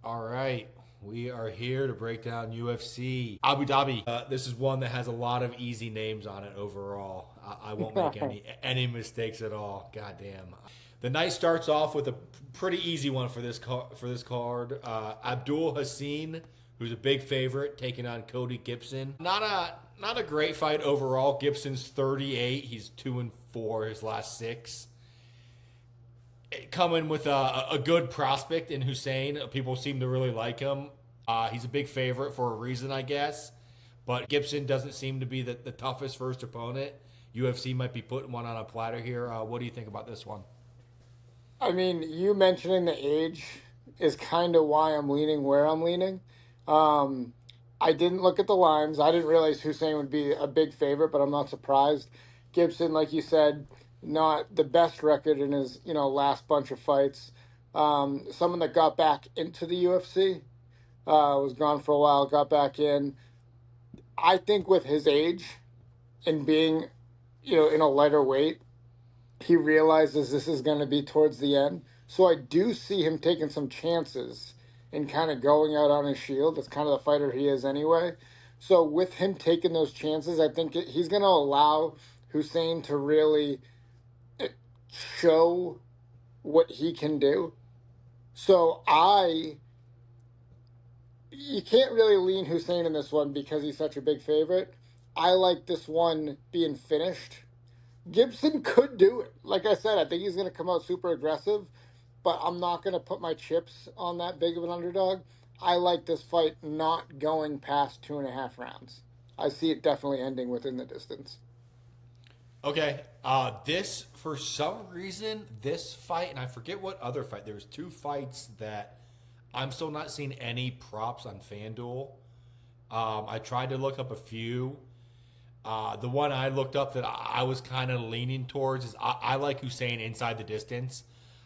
All right, we are here to break down UFC Abu Dhabi. This is one that has a lot of easy names on it overall. I won't make any mistakes at all. Goddamn. The night starts off with a pretty easy one for this card. Abdul Hassan, who's a big favorite, taking on Cody Gibson. Not a great fight overall. Gibson's 38. He's 2-4 his last six. Coming with a good prospect in Hussein. People seem to really like him. He's a big favorite for a reason, I guess. But Gibson doesn't seem to be the toughest first opponent. UFC might be putting one on a platter here. What do you think about this one? I mean, you mentioning the age is kind of why I'm leaning where I'm leaning. Um, I didn't look at the lines. I didn't realize Hussein would be a big favorite, but I'm not surprised. Gibson, like you said, not the best record in his last bunch of fights. Someone that got back into the UFC, was gone for a while, got back in. I think with his age and being, in a lighter weight, he realizes this is going to be towards the end. So I do see him taking some chances and kind of going out on his shield. That's kind of the fighter he is anyway. So with him taking those chances, I think he's going to allow Hussein to really show what he can do. So you can't really lean Hussein in this one because he's such a big favorite. I like this one being finished. Gibson could do it. Like I said, I think he's going to come out super aggressive, but I'm not going to put my chips on that big of an underdog. I like this fight not going past 2.5 rounds. I see it definitely ending within the distance. Okay. This, for some reason, this fight, and I forget what other fight. There was two fights that I'm still not seeing any props on FanDuel. I tried to look up a few. The one I looked up that I was kind of leaning towards is I like Hussein inside the distance.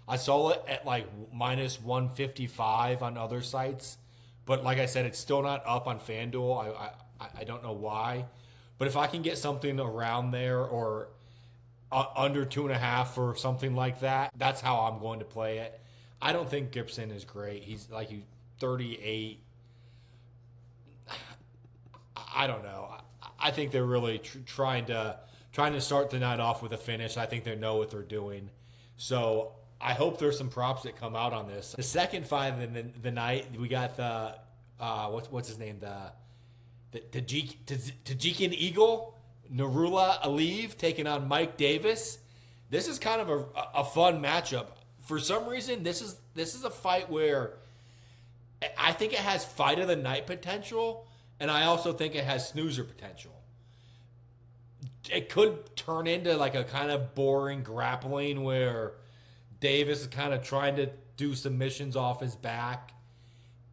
I saw it at like minus 155 on other sites, but like I said, it's still not up on FanDuel. I don't know why, but if I can get something around there or under 2.5 or something like that, that's how I'm going to play it. I don't think Gibson is great. He's like 38. I don't know. I think they're really trying to start the night off with a finish. I think they know what they're doing. So I hope there's some props that come out on this. The second fight of the night, we got the what's his name, the Tajikian Eagle, Narula Aliyev taking on Mike Davis. This is kind of a fun matchup. For some reason, this is a fight where I think it has fight of the night potential. And I also think it has snoozer potential. It could turn into like a kind of boring grappling where Davis is kind of trying to do submissions off his back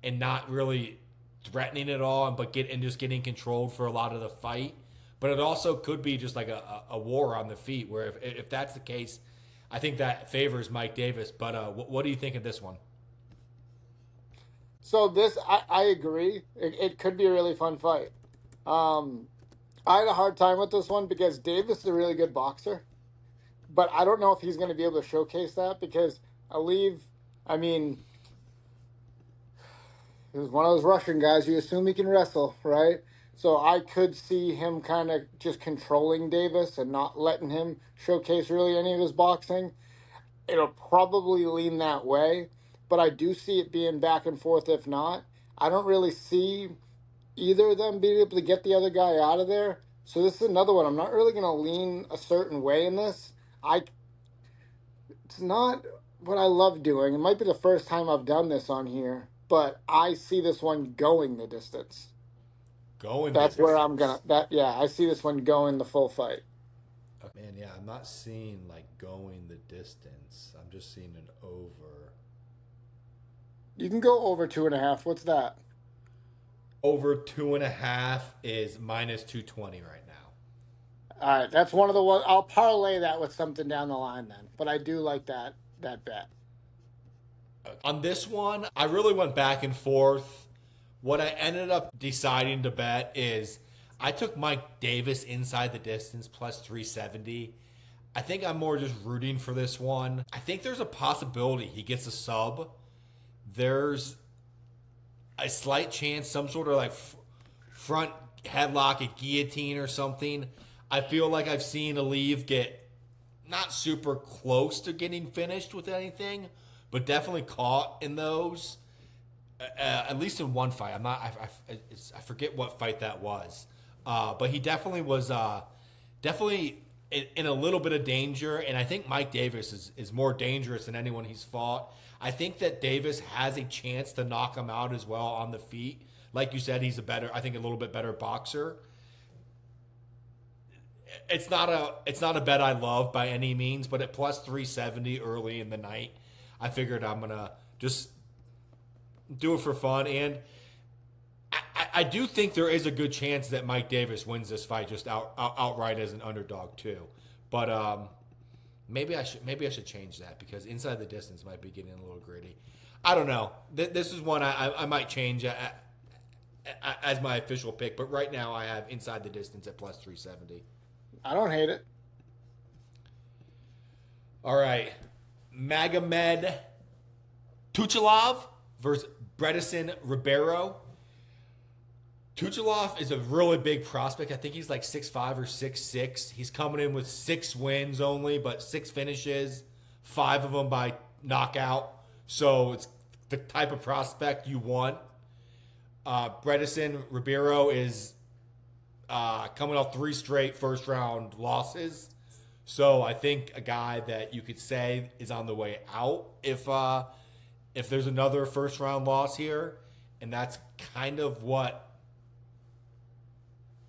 and not really threatening at all, but just getting controlled for a lot of the fight. But it also could be just like a war on the feet where if that's the case, I think that favors Mike Davis. But what do you think of this one? So I agree. It could be a really fun fight. Um, I had a hard time with this one because Davis is a really good boxer, but I don't know if he's going to be able to showcase that because Aliyev, I mean, he was one of those Russian guys. You assume he can wrestle, right? So I could see him kind of just controlling Davis and not letting him showcase really any of his boxing. It'll probably lean that way, but I do see it being back and forth if not. I don't really see either of them being able to get the other guy out of there. So this is another one. I'm not really going to lean a certain way in this. I It's not what I love doing. It might be the first time I've done this on here, but I see this one going the distance. Going the That's where I'm distance. gonna that yeah, I see this one going the full fight. Man, yeah, I'm not seeing like going the distance. I'm just seeing an over. You can go over 2.5. What's that? Over 2.5 is minus 220 right now. All right, that's one of the one. I'll parlay that with something down the line then. But I do like that bet. On this one, I really went back and forth. What I ended up deciding to bet is I took Mike Davis inside the distance plus 370. I think I'm more just rooting for this one. I think there's a possibility he gets a sub. There's a slight chance, some sort of like front headlock, a guillotine or something. I feel like I've seen Aliyev get not super close to getting finished with anything, but definitely caught in those. At least in one fight, I'm not. I forget what fight that was, but he definitely was definitely in a little bit of danger. And I think Mike Davis is more dangerous than anyone he's fought. I think that Davis has a chance to knock him out as well on the feet. Like you said, he's I think a little bit better boxer. It's not a bet I love by any means, but at plus 370 early in the night, I figured I'm gonna just do it for fun. And I do think there is a good chance that Mike Davis wins this fight just outright as an underdog too. But maybe I should change that because inside the distance might be getting a little gritty. I don't know. This is one I might change as my official pick, but right now I have inside the distance at plus 370. I don't hate it. All right, Magomed Tuchalov versus Bredison Ribeiro. Tuchalov is a really big prospect. I think he's like 6'5" or 6'6". He's coming in with 6 wins only, but 6 finishes, 5 of them by knockout. So it's the type of prospect you want. Bredison Ribeiro is coming off 3 straight first round losses. So I think a guy that you could say is on the way out if there's another first round loss here. And that's kind of what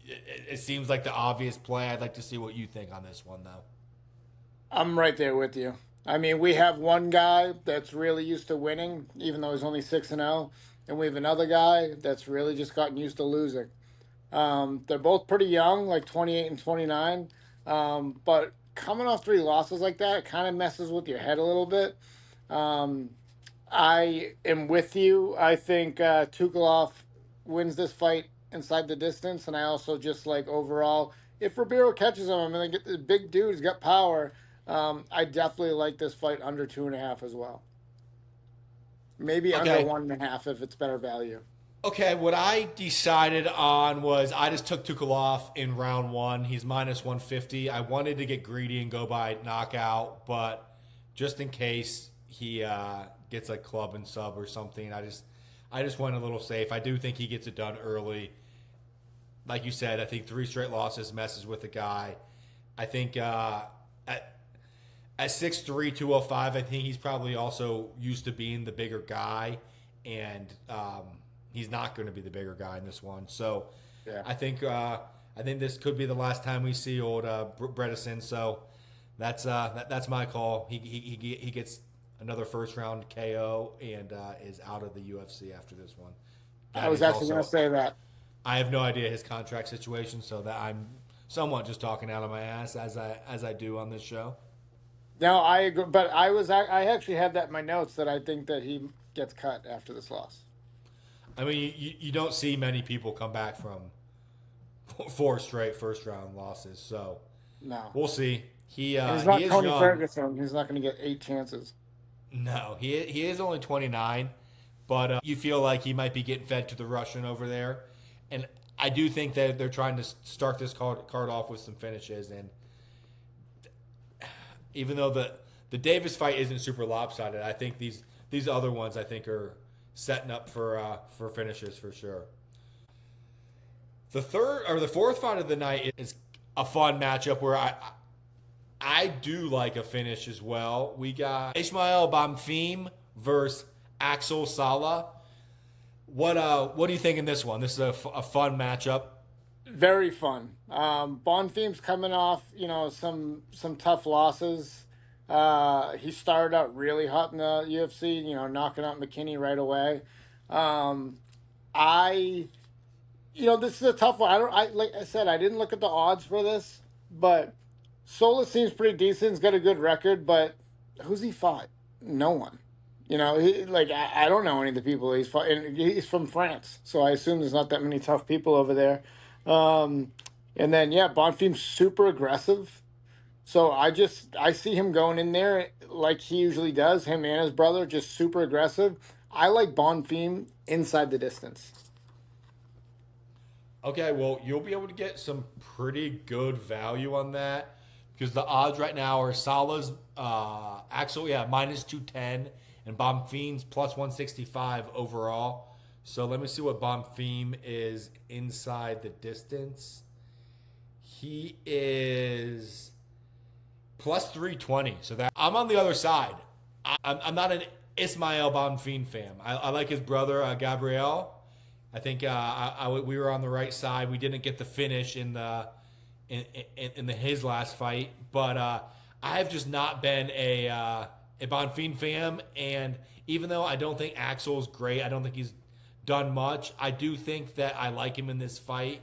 it seems like the obvious play. I'd like to see what you think on this one, though. I'm right there with you. I mean, we have one guy that's really used to winning, even though he's only 6-0, and we have another guy that's really just gotten used to losing. They're both pretty young, like 28 and 29, but coming off 3 losses like that, it kind of messes with your head a little bit. I am with you. I think Tukalov wins this fight inside the distance, and I also just like overall, if Ribeiro catches him, I mean, they get the big dude, he's got power. I definitely like this fight under 2.5 as well. Maybe under Okay. 1.5 if it's better value. Okay, what I decided on was I just took Tukalov in round 1. He's minus 150. I wanted to get greedy and go by knockout, but just in case he gets a club and sub or something, I just went a little safe. I do think he gets it done early. Like you said, I think 3 straight losses messes with the guy. I think at 6'3", 205, I think he's probably also used to being the bigger guy, and he's not going to be the bigger guy in this one. So Yeah. I think this could be the last time we see old Bredesen. So that's my call. He gets another first round KO and is out of the UFC after this one. I was actually going to say that. I have no idea his contract situation, so that I'm somewhat just talking out of my ass as I do on this show. No, I agree, but I actually had that in my notes that I think that he gets cut after this loss. I mean, you don't see many people come back from 4 straight first round losses, so No. we'll see. He And he's not is Tony young. Ferguson. He's not going to get 8 chances. No, he is only 29, but you feel like he might be getting fed to the Russian over there, and I do think that they're trying to start this card off with some finishes. And even though the Davis fight isn't super lopsided, I think these other ones I think are setting up for finishes for sure. The fourth fight of the night is a fun matchup where I do like a finish as well. We got Ismail Bonfim versus Axel Sala. What do you think in this one? This is a fun matchup. Very fun. Bonfim's coming off, some tough losses. He started out really hot in the UFC, knocking out McKinney right away. I, this is a tough one. Like I said, I didn't look at the odds for this, but Sola seems pretty decent. He's got a good record, but who's he fought? No one. I don't know any of the people he's fought, and he's from France, so I assume there's not that many tough people over there. And then Bonfim's super aggressive, so I see him going in there like he usually does. Him and his brother just super aggressive. I like Bonfim inside the distance. Okay, well, you'll be able to get some pretty good value on that because the odds right now are Salah's actually, yeah, minus 210 and Bonfim's plus 165 overall. So let me see what Bonfim is inside the distance. He is plus 320. So that I'm on the other side. I'm not an Ismail Bonfim fan. I like his brother, Gabriel. I think we were on the right side. We didn't get the finish in the his last fight, but I have just not been a Bonfim fan. And even though I don't think Axel's great, I don't think he's done much. I do think that I like him in this fight.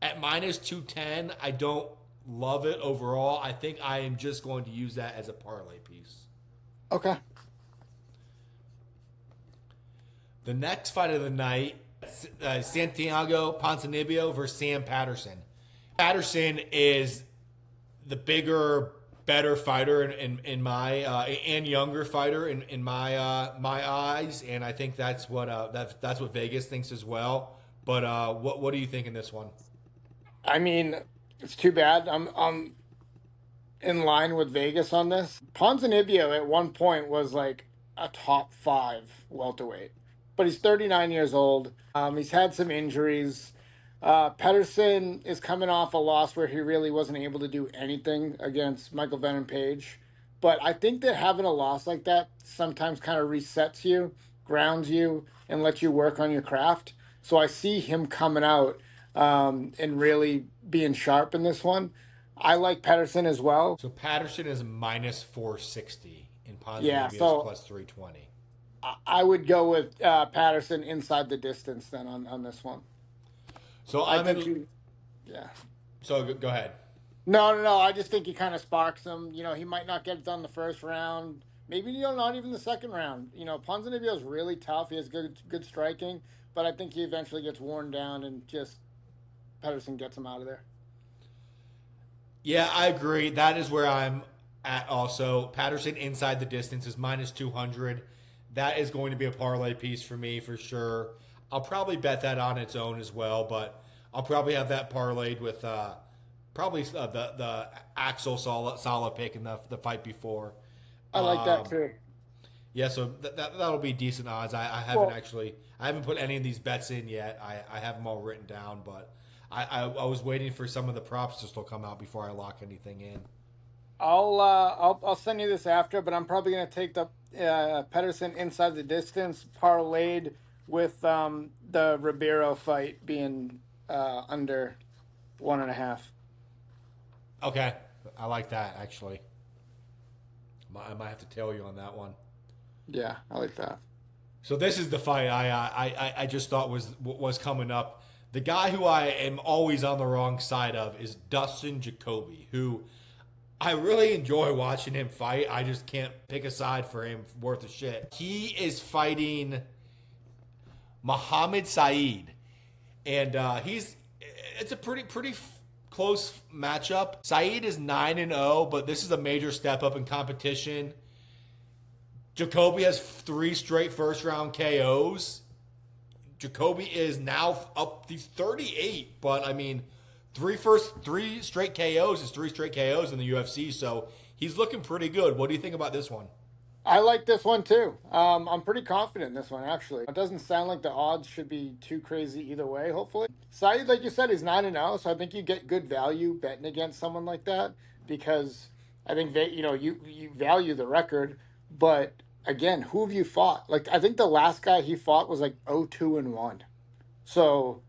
At minus 210, I don't love it overall. I think I am just going to use that as a parlay piece. Okay. The next fight of the night, Santiago Ponzinibbio versus Sam Patterson. Patterson is the bigger, better fighter in my and younger fighter in my eyes, and I think that's what Vegas thinks as well. But what do you think in this one? I mean, it's too bad. I'm in line with Vegas on this. Ponzinibbio at one point was like a top 5 welterweight, but he's 39 years old. He's had some injuries. Pedersen is coming off a loss where he really wasn't able to do anything against Michael Venom Page. But I think that having a loss like that sometimes kind of resets you, grounds you, and lets you work on your craft. So I see him coming out and really being sharp in this one. I like Pedersen as well. So Patterson is minus 460 and Yeah, Ponzinibbio is so plus 320. I would go with Patterson inside the distance then on this one. So I I'm think in. yeah. So go ahead. No. I just think he kind of sparks him. He might not get it done the first round. Maybe not even the second round. Ponzinibbio is really tough. He has good striking, but I think he eventually gets worn down and just Pedersen gets him out of there. Yeah, I agree. That is where I'm at also. Patterson inside the distance is minus 200. That is going to be a parlay piece for me for sure. I'll probably bet that on its own as well, but I'll probably have that parlayed with probably the Axel Sala pick in the fight before. I like that too. Yeah, so that'll be decent odds. I haven't put any of these bets in yet. I have them all written down, but I was waiting for some of the props to still come out before I lock anything in. I'll send you this after, but I'm probably gonna take the Pedersen inside the distance parlayed with the Ribeiro fight being under 1.5. Okay, I like that actually. I might have to tell you on that one. Yeah, I like that. So this is the fight I just thought was coming up. The guy who I am always on the wrong side of is Dustin Jacoby, who I really enjoy watching him fight. I just can't pick a side for him worth a shit. He is fighting Muhammad Saeed, and it's a pretty close matchup. Saeed is 9-0, but this is a major step up in competition. Jacoby has 3 straight first round KOs. Jacoby is now up. He's 38, but I mean, 3 straight KOs is 3 straight KOs in the UFC, so he's looking pretty good. What do you think about this one? I like this one too. I'm pretty confident in this one actually. It doesn't sound like the odds should be too crazy either way. Hopefully, Saeed, like you said, is 9-0, so I think you get good value betting against someone like that because I think you value the record, but again, who have you fought? Like I think the last guy he fought was like 0-2-1, so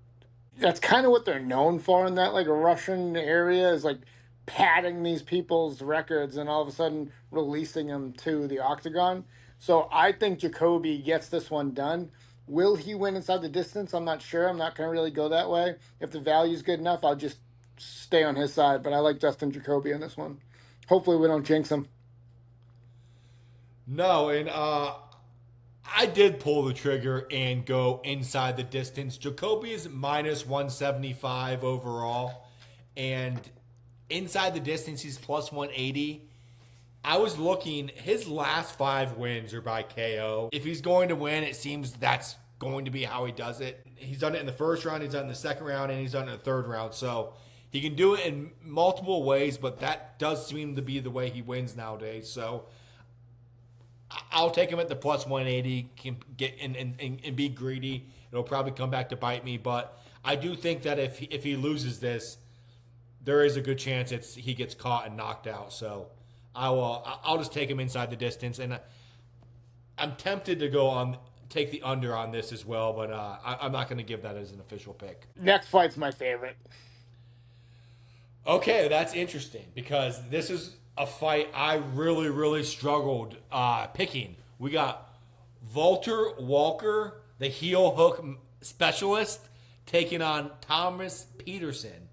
that's kind of what they're known for in that like Russian area is like padding these people's records and all of a sudden releasing them to the octagon. So I think Jacoby gets this one done. Will he win inside the distance? I'm not sure. I'm not going to really go that way. If the value's good enough, I'll just stay on his side. But I like Dustin Jacoby in this one. Hopefully we don't jinx him. No, and I did pull the trigger and go inside the distance. Jacoby is minus 175 overall, and inside the distance, he's plus 180. I was looking, his last 5 wins are by KO. If he's going to win, it seems that's going to be how he does it. He's done it in the first round, he's done it in the second round, and he's done it in the third round. So he can do it in multiple ways, but that does seem to be the way he wins nowadays. So I'll take him at the plus 180, can get and be greedy. It'll probably come back to bite me, but I do think that if he loses this, there is a good chance he gets caught and knocked out. So I'll just take him inside the distance, and I'm tempted to take the under on this as well, but I'm not going to give that as an official pick. Next fight's my favorite. Okay, that's interesting because this is a fight I really, really struggled picking. We got Walter Walker, the heel hook specialist, taking on Thomas Peterson.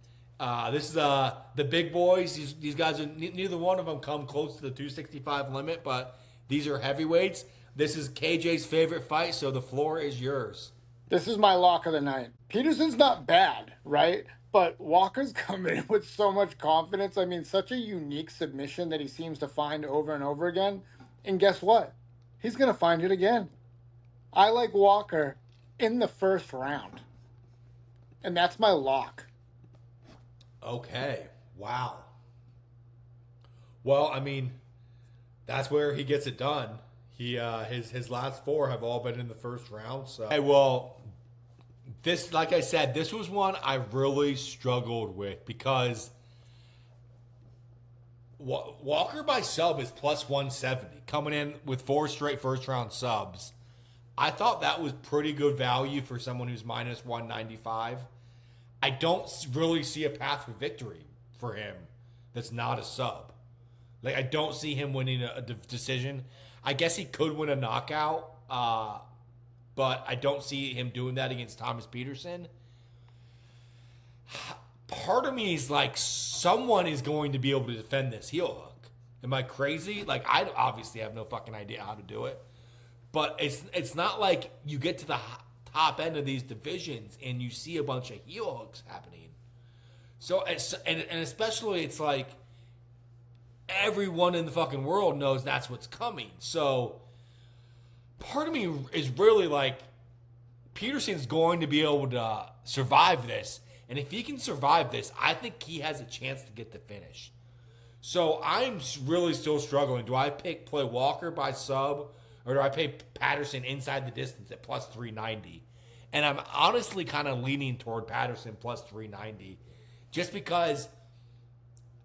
This is the big boys. These guys are neither one of them come close to the 265 limit, but these are heavyweights. This is KJ's favorite fight, so the floor is yours. This is my lock of the night. Peterson's not bad, right? But Walker's come in with so much confidence. I mean, such a unique submission that he seems to find over and over again. And guess what? He's going to find it again. I like Walker in the first round. And that's my lock. Okay. Wow. Well, I mean, that's where he gets it done. His last 4 have all been in the first round. So, hey, well, this, like I said, this was one I really struggled with because Walker by sub is plus 170, coming in with 4 straight first round subs. I thought that was pretty good value for someone who's minus 195. I don't really see a path for victory for him that's not a sub. Like, I don't see him winning a decision. I guess he could win a knockout, but I don't see him doing that against Thomas Peterson. Part of me is like, someone is going to be able to defend this heel hook. Am I crazy? Like, I obviously have no fucking idea how to do it. But it's not like you get to the top end of these divisions and you see a bunch of heel hooks happening. So, and especially it's like everyone in the fucking world knows that's what's coming. So part of me is really like, Peterson's going to be able to survive this. And if he can survive this, I think he has a chance to get the finish. So I'm really still struggling. Do I play Walker by sub, or do I pay Patterson inside the distance at plus 390? And I'm honestly kind of leaning toward Patterson plus 390, just because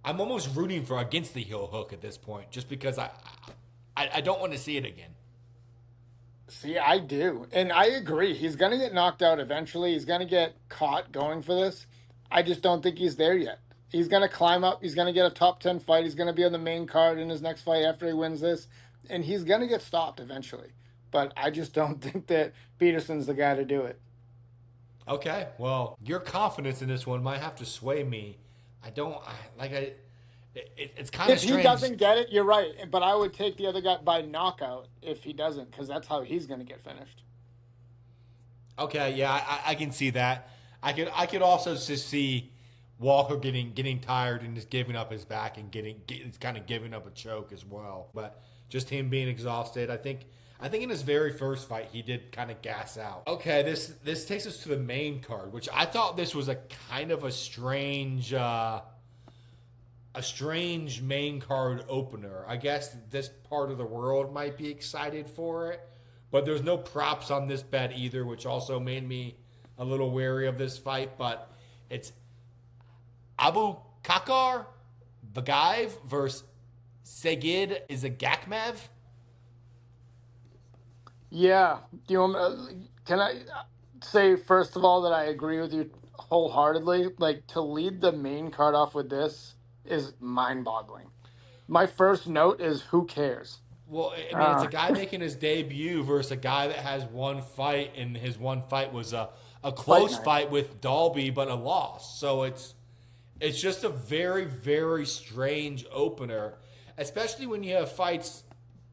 I'm almost rooting for against the heel hook at this point, just because I don't want to see it again. See, I do. And I agree. He's going to get knocked out eventually. He's going to get caught going for this. I just don't think he's there yet. He's going to climb up. He's going to get a top 10 fight. He's going to be on the main card in his next fight after he wins this. And he's going to get stopped eventually. But I just don't think that Peterson's the guy to do it. Okay, well, your confidence in this one might have to sway me. It's kind of strange. If he doesn't get it, you're right. But I would take the other guy by knockout if he doesn't, because that's how he's going to get finished. Okay, yeah, I can see that. I could also just see Walker getting tired and just giving up his back and kind of giving up a choke as well. But just him being exhausted, I think in his very first fight he did kind of gas out. Okay, this takes us to the main card, which I thought this was a kind of a strange main card opener. I guess this part of the world might be excited for it, but there's no props on this bet either, which also made me a little wary of this fight. But it's Abu Bakar Bagayev versus Segid Izagakmev. Yeah. Can I say, first of all, that I agree with you wholeheartedly? Like, to lead the main card off with this is mind-boggling. My first note is, who cares? Well, I mean, it's a guy making his debut versus a guy that has one fight, and his one fight was a close fight with Dalby, but a loss. So it's just a very, very strange opener, especially when you have fights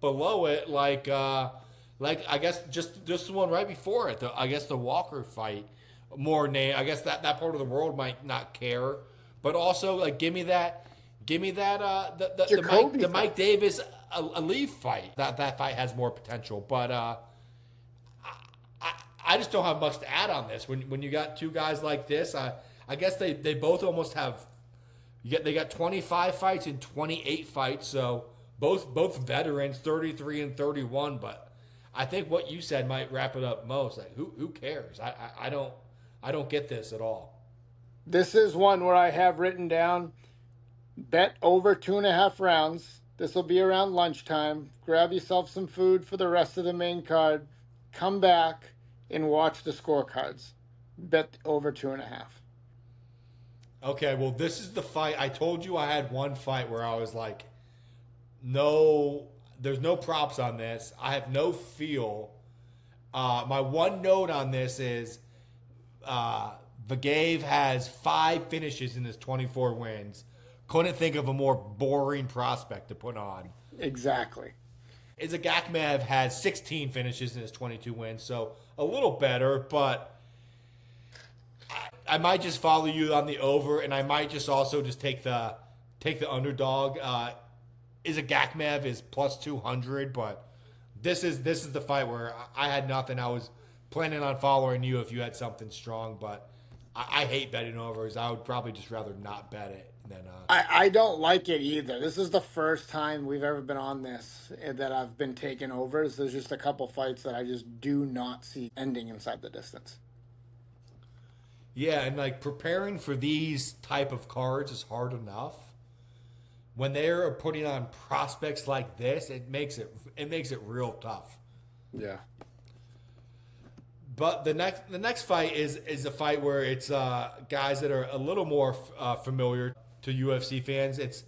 below it, like I guess just the one right before it. I guess the Walker fight. I guess that part of the world might not care, but also like give me that Give me that Jacoby the fight. Mike Davis Ali fight. That fight has more potential, but I just don't have much to add on this. When you got two guys like this, I guess they both almost have. They got 25 fights and 28 fights, so both veterans, 33 and 31. But I think what you said might wrap it up most. Like who cares? I don't get this at all. This is one where I have written down bet over 2.5 rounds. This will be around lunchtime. Grab yourself some food for the rest of the main card. Come back and watch the scorecards. Bet over 2.5. Okay, well, this is the fight. I told you I had one fight where I was like, no, there's no props on this. I have no feel. My one note on this is Vagave has 5 finishes in his 24 wins. Couldn't think of a more boring prospect to put on. Exactly. Izagakmev has 16 finishes in his 22 wins, so a little better, but I might just follow you on the over, and I might just also just take the underdog. Izagakmev is plus 200, but this is the fight where I had nothing. I was planning on following you if you had something strong, but I hate betting overs. I would probably just rather not bet it than. I don't like it either. This is the first time we've ever been on this that I've been taking overs. There's just a couple fights that I just do not see ending inside the distance. Yeah, and like preparing for these type of cards is hard enough. When they're putting on prospects like this, it makes it real tough. Yeah. But the next fight is a fight where it's guys that are a little more familiar to UFC fans. It's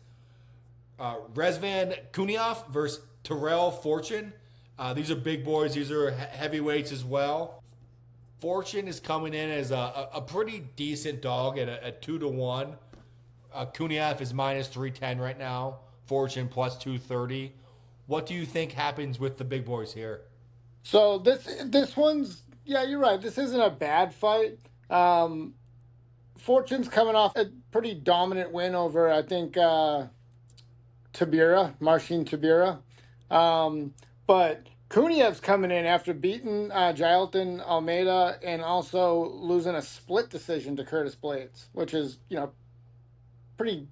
Rezvan Kuniev versus Terrell Fortune. These are big boys. These are heavyweights as well. Fortune is coming in as a pretty decent dog at a 2-1. Kuniev is minus 310 right now. Fortune plus 230. What do you think happens with the big boys here? So this one's, yeah, you're right. This isn't a bad fight. Fortune's coming off a pretty dominant win over, I think, Marcin Tabira. But Kuniev's coming in after beating Jailton Almeida and also losing a split decision to Curtis Blades, which is, pretty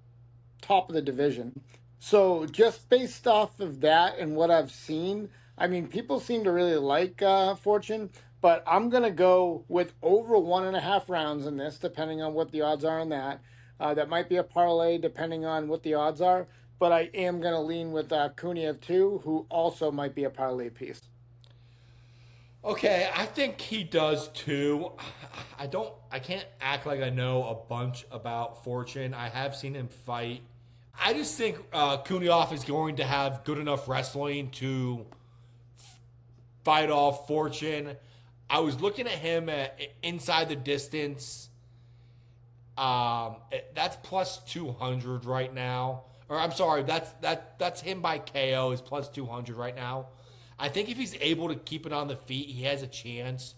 top of the division. So just based off of that and what I've seen, I mean, people seem to really like Fortune, but I'm going to go with over 1.5 rounds in this, depending on what the odds are on that. That might be a parlay, depending on what the odds are. But I am going to lean with Kuniev too, who also might be a parlay piece. Okay, I think he does too. I can't act like I know a bunch about Fortune. I have seen him fight. I just think Kuniev is going to have good enough wrestling to fight off Fortune. I was looking at him inside the distance. That's plus 200 right now. Or I'm sorry, that's him by KO is plus 200 right now. I think if he's able to keep it on the feet, he has a chance.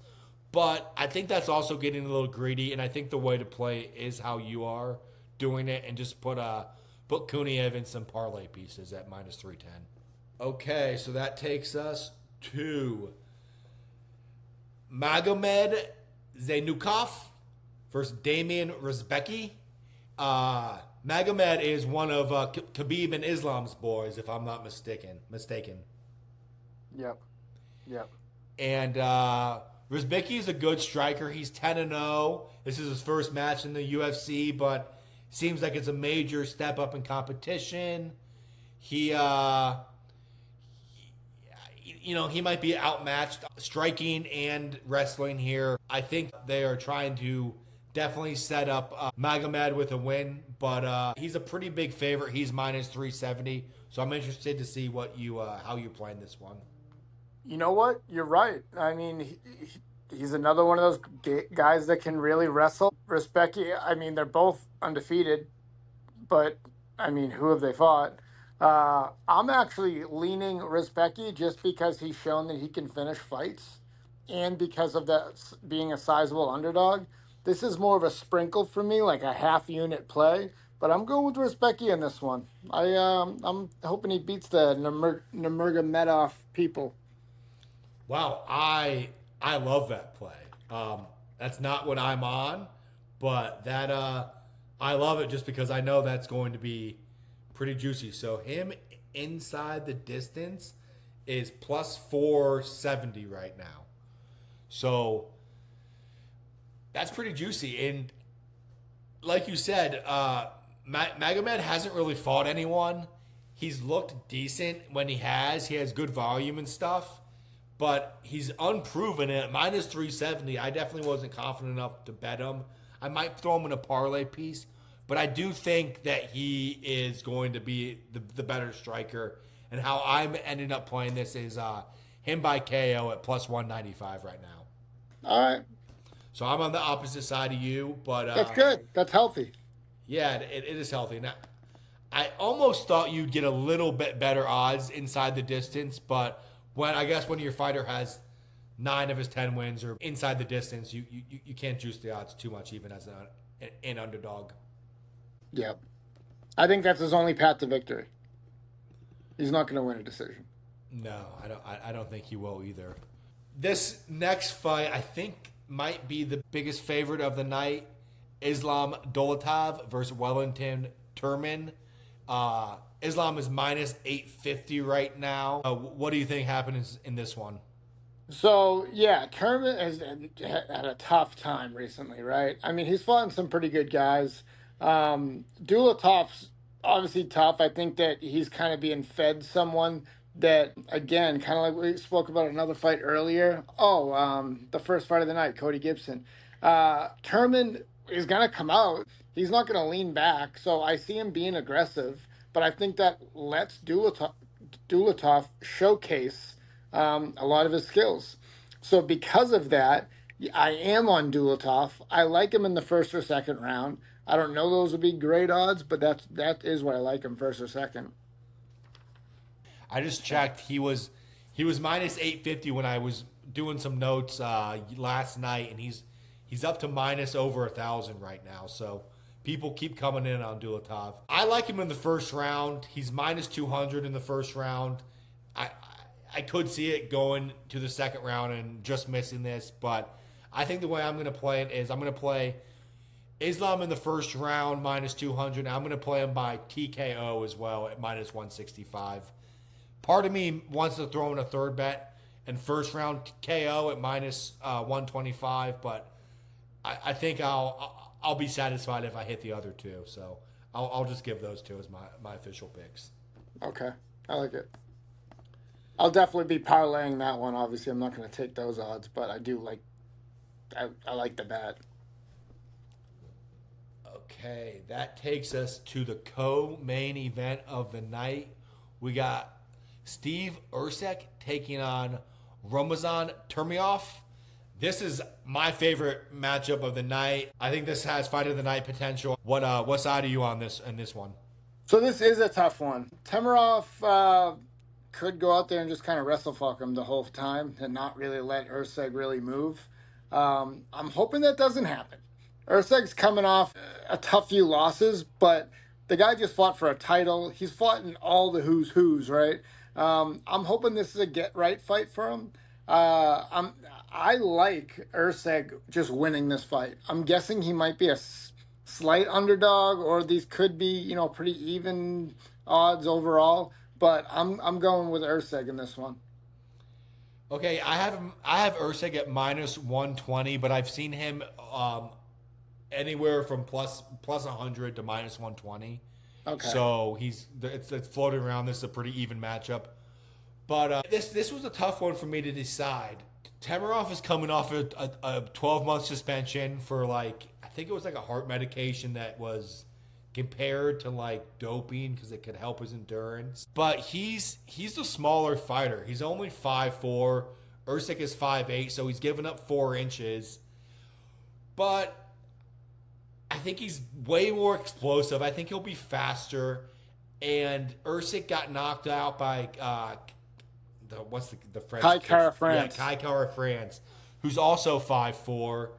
But I think that's also getting a little greedy, and I think the way to play is how you are doing it, and just put Kuniev in some parlay pieces at minus 310. Okay, so that takes us to Magomed Zainukov versus Damian Rizbecki. Magomed is one of Khabib and Islam's boys, if I'm not mistaken. Yep. And Rizbecki is a good striker. He's 10-0. This is his first match in the UFC, but seems like it's a major step up in competition. He might be outmatched striking and wrestling here. I think they are trying to definitely set up Magomed with a win, but he's a pretty big favorite. He's minus 370, so I'm interested to see what how you plan this one. You know what? You're right. I mean, he's another one of those guys that can really wrestle. Respecty, I mean, they're both undefeated, but I mean, who have they fought? I'm actually leaning Respecty just because he's shown that he can finish fights, and because of that being a sizable underdog. This is more of a sprinkle for me, like a half unit play. But I'm going with Rezbecki in this one. I'm hoping he beats the Nurmagomedov people. Wow, I love that play. That's not what I'm on, but that I love it just because I know that's going to be pretty juicy. So him inside the distance is plus 470 right now. So that's pretty juicy. And like you said, Magomed hasn't really fought anyone. He's looked decent when he has. He has good volume and stuff, but he's unproven at minus 370. I definitely wasn't confident enough to bet him. I might throw him in a parlay piece, but I do think that he is going to be the better striker. And how I'm ending up playing this is him by KO at plus 195 right now. All right. So I'm on the opposite side of you, but That's good. That's healthy. Yeah, it is healthy. Now, I almost thought you'd get a little bit better odds inside the distance, but when your fighter has 9 of his 10 wins or inside the distance, you can't juice the odds too much, even as an underdog. Yep. I think that's his only path to victory. He's not going to win a decision. No, I don't think he will either. This next fight, I think, might be the biggest favorite of the night. Islam Dolatov versus Wellington Turman. Islam is minus 850 right now. What do you think happens in this one? So, yeah, Turman has had a tough time recently, right? I mean, he's fought some pretty good guys. Dulatov's obviously tough. I think that he's kind of being fed someone that, again, kind of like we spoke about another fight earlier. The first fight of the night, Cody Gibson. Turman is going to come out. He's not going to lean back. So I see him being aggressive, but I think that lets Dulatov showcase a lot of his skills. So because of that, I am on Dulatov. I like him in the first or second round. I don't know those would be great odds, but that is what I like him first or second. I just checked. He was minus 850 when I was doing some notes last night, and he's up to minus over 1,000 right now. So people keep coming in on Dulatov. I like him in the first round. He's minus 200 in the first round. I could see it going to the second round and just missing this, but I think the way I'm going to play it is I'm going to play Islam in the first round minus 200. I'm going to play him by TKO as well at minus 165. Part of me wants to throw in a third bet and first round KO at minus 125, but I think I'll be satisfied if I hit the other two. So I'll just give those two as my official picks. Okay, I like it. I'll definitely be parlaying that one. Obviously, I'm not going to take those odds, but I do like. I like the bet. Okay, that takes us to the co-main event of the night. We got Steve Erceg taking on Ramazan Turmioff. This is my favorite matchup of the night. I think this has fight of the night potential. What side are you on this one? So this is a tough one. Turmioff could go out there and just kind of wrestle fuck him the whole time and not really let Erceg really move. I'm hoping that doesn't happen. Erceg's coming off a tough few losses, but the guy just fought for a title. He's fought in all the who's, right? I'm hoping this is a get-right fight for him. I like Erceg just winning this fight. I'm guessing he might be a slight underdog, or these could be, pretty even odds overall. But I'm going with Erceg in this one. Okay, I have Erceg at minus 120, but I've seen him anywhere from plus 100 to minus 120. Okay. So it's floating around. This is a pretty even matchup. But this was a tough one for me to decide. Temirov is coming off a 12-month suspension for I think it was a heart medication that was compared to doping because it could help his endurance. But he's the smaller fighter. He's only 5'4". Erceg is 5'8", so he's given up 4 inches. But I think he's way more explosive. I think he'll be faster. And Erceg got knocked out by the French? Kai Kara-France. Yeah, Kai Kara-France, who's also 5'4".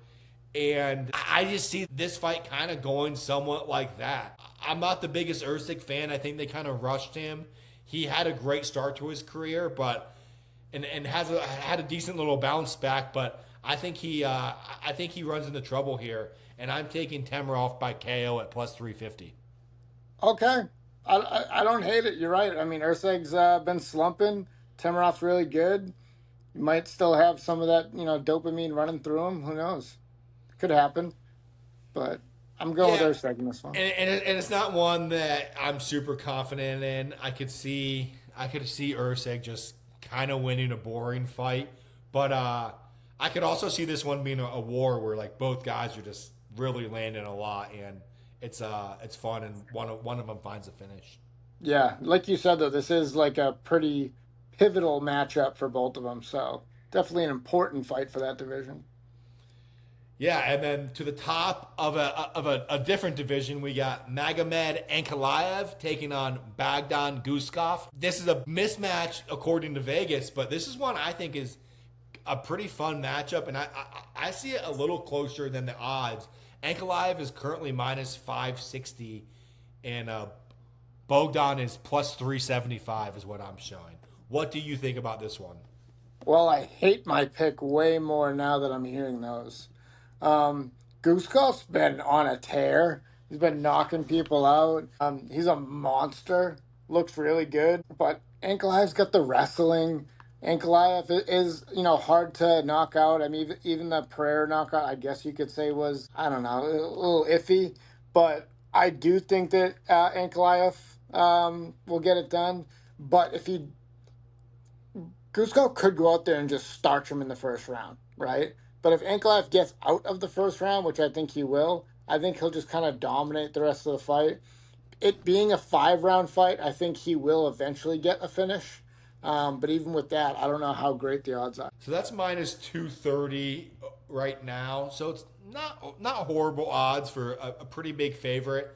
And I just see this fight kind of going somewhat like that. I'm not the biggest Usyk fan. I think they kind of rushed him. He had a great start to his career, but and had a decent little bounce back. But I think he runs into trouble here, and I'm taking Temerov by KO at plus 350. Okay. I don't hate it. You're right. I mean, Urseg's been slumping. Timorov's really good. You might still have some of that, dopamine running through him. Who knows? Could happen. But I'm going with Urseg in this one. And it's not one that I'm super confident in. I could see Urseg just kind of winning a boring fight, but I could also see this one being a war where like both guys are just really landing a lot, and it's fun, and one of them finds a finish. Yeah, like you said though, this is like a pretty pivotal matchup for both of them. So definitely an important fight for that division. Yeah, and then to the top of a different division, we got Magomed Ankalaev taking on Bogdan Guskov. This is a mismatch according to Vegas, but this is one I think is a pretty fun matchup, and I see it a little closer than the odds. Ankalaev is currently minus 560, and Bogdan is plus 375 is what I'm showing. What do you think about this one? Well, I hate my pick way more now that I'm hearing those. Guskov's been on a tear. He's been knocking people out. He's a monster. Looks really good. But Ankalaev's got the wrestling. Ankalaev is, hard to knock out. I mean, even the prayer knockout, I guess you could say was, I don't know, a little iffy. But I do think that Ankalaev will get it done. But if he Guskov could go out there and just starch him in the first round, right? But if Ankalaev gets out of the first round, which I think he will, I think he'll just kind of dominate the rest of the fight. It being a 5-round fight, I think he will eventually get a finish. But even with that, I don't know how great the odds are. So that's minus 230 right now. So it's not horrible odds for a pretty big favorite.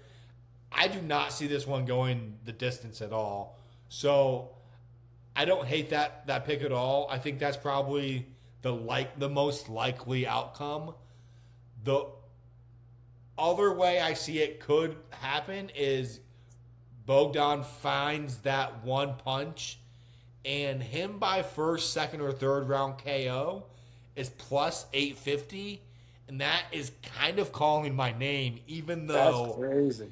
I do not see this one going the distance at all. So I don't hate that pick at all. I think that's probably the most likely outcome. The other way I see it could happen is Bogdan finds that one punch, and him by first, second, or third round KO is plus 850, and that is kind of calling my name, even though that's crazy.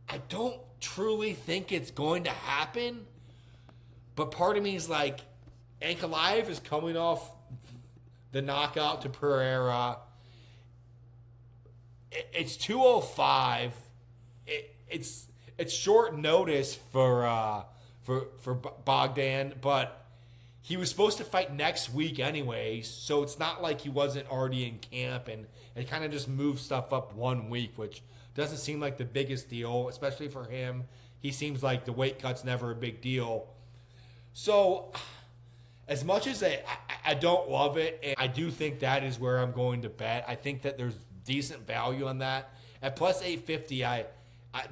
I don't truly think it's going to happen. But part of me is like, Ankalaev is coming off the knockout to Pereira. It's 205. It's short notice for Bogdan, but he was supposed to fight next week anyways, so it's not like he wasn't already in camp, and it kind of just moved stuff up 1 week, which doesn't seem like the biggest deal, especially for him. He seems like the weight cut's never a big deal. So as much as I don't love it, and I do think that is where I'm going to bet. I think that there's decent value on that. At plus 850,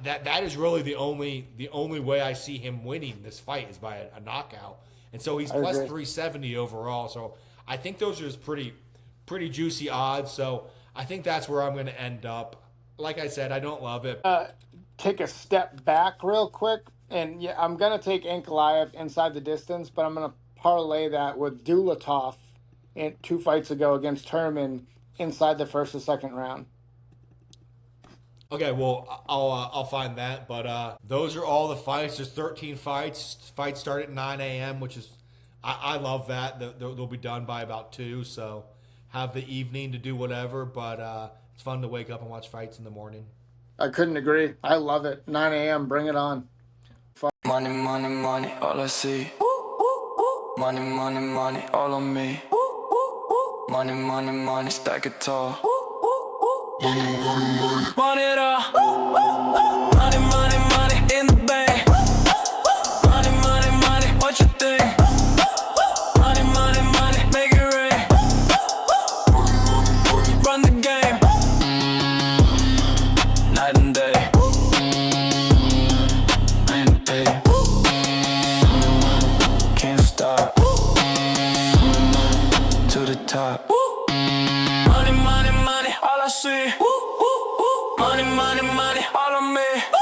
that is really the only way I see him winning this fight is by a knockout. And so he's plus 370 overall. So I think those are just pretty juicy odds. So I think that's where I'm going to end up. Like I said, I don't love it. Take a step back real quick. And yeah, I'm going to take Ankalaev inside the distance, but I'm going to parlay that with Dulatov in 2 fights ago against Turman inside the first or second round. Okay, well, I'll find that. But those are all the fights. There's 13 fights. Fights start at 9 a.m., which is, I love that. They'll be done by about 2, so have the evening to do whatever. But it's fun to wake up and watch fights in the morning. I couldn't agree. I love it. 9 a.m., bring it on. Money, money, money, all I see. Money, money, money, all on me. Money, money, money, stack it tall. Want it all. Money, money, money, in the bank. Money, money, money, what you think? Money, money, money, make it rain. Run the game. Night and day. Can't stop. To the top. Money, money, money, all I see. Money, money, money, all on me.